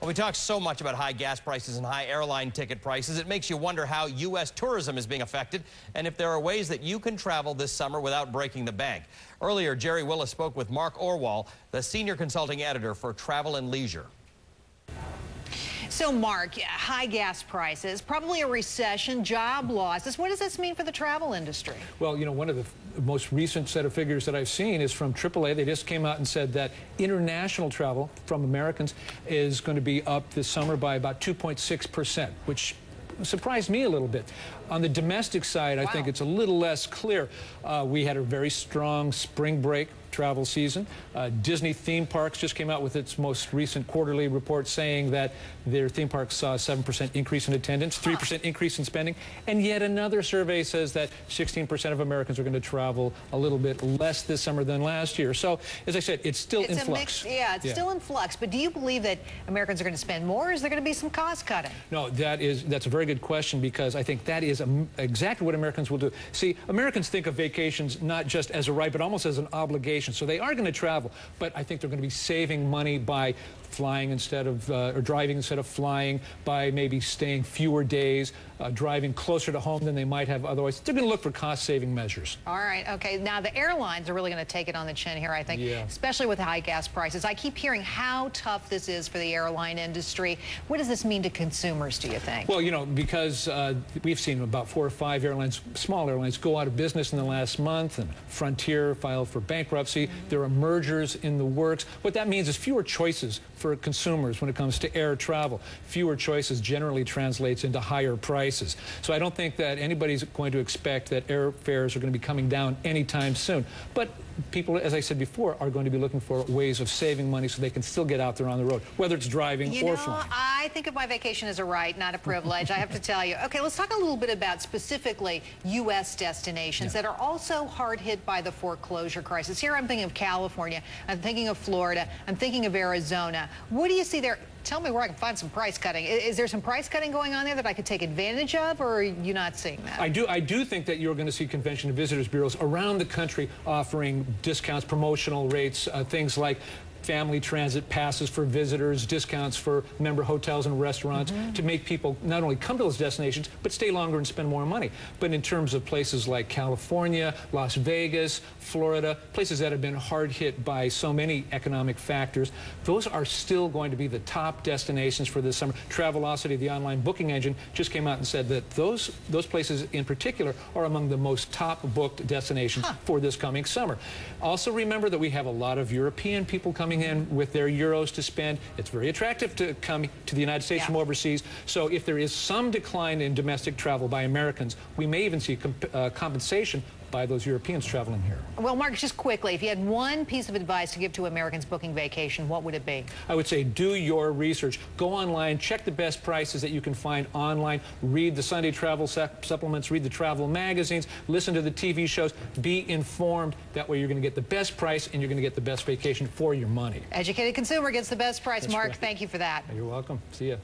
We talk so much about high gas prices and high airline ticket prices. It makes you wonder how U.S. tourism is being affected and if there are ways that you can travel this summer without breaking the bank. Earlier, Jerry Willis spoke with Mark Orwoll, the senior consulting editor for Travel and Leisure. So, Mark, high gas prices, probably a recession, job losses. What does this mean for the travel industry? Well, you know, one of the most recent set of figures that I've seen is from AAA. They just came out and said that international travel from Americans is going to be up this summer by about 2.6%, which surprised me a little bit. On the domestic side, I think it's a little less clear. We had a very strong spring break travel season. Disney theme parks just came out with its most recent quarterly report saying that their theme parks saw a 7% increase in attendance, 3% increase in spending, and yet another survey says that 16% of Americans are going to travel a little bit less this summer than last year. So, as I said, it's still in flux. It's still in flux. But do you believe that Americans are going to spend more, or is there going to be some cost cutting? No, that's a very good question, because I think that is exactly what Americans will do. See, Americans think of vacations not just as a right, but almost as an obligation. So they are going to travel, but I think they're going to be saving money by flying instead of, or driving instead of flying, by maybe staying fewer days, driving closer to home than they might have otherwise. They're going to look for cost-saving measures. All right, okay. Now, the airlines are really going to take it on the chin here, I think, especially with high gas prices. I keep hearing how tough this is for the airline industry. What does this mean to consumers, do you think? Well, you know, because we've seen about 4 or 5 airlines, small airlines, go out of business in the last month, and Frontier filed for bankruptcy. There are mergers in the works. What that means is fewer choices for consumers when it comes to air travel. Fewer choices generally translates into higher prices. So I don't think that anybody's going to expect that airfares are going to be coming down anytime soon. But people, as I said before, are going to be looking for ways of saving money so they can still get out there on the road, whether it's driving or flying. I think of my vacation as a right, not a privilege, I have to tell you. Okay, let's talk a little bit about specifically U.S. destinations that are also hard hit by the foreclosure crisis. Here I'm thinking of California, I'm thinking of Florida, I'm thinking of Arizona. What do you see there? Tell me where I can find some price cutting. Is there some price cutting going on there that I could take advantage of, or are you not seeing that? I do think that you're going to see convention and visitors bureaus around the country offering discounts, promotional rates, things like family transit passes for visitors, discounts for member hotels and restaurants to make people not only come to those destinations, but stay longer and spend more money. But in terms of places like California, Las Vegas, Florida, places that have been hard hit by so many economic factors, those are still going to be the top destinations for this summer. Travelocity, the online booking engine, just came out and said that those places in particular are among the most top booked destinations for this coming summer. Also remember that we have a lot of European people coming in with their euros to spend. It's very attractive to come to the United States from overseas. So if there is some decline in domestic travel by Americans, we may even see compensation by those Europeans traveling here. Well, Mark, just quickly, if you had one piece of advice to give to Americans booking vacation, what would it be? I would say do your research. Go online, check the best prices that you can find online, read the Sunday travel supplements, read the travel magazines, listen to the TV shows, be informed. That way you're going to get the best price and you're going to get the best vacation for your money. Educated consumer gets the best price. That's Mark, thank you for that. You're welcome. See ya.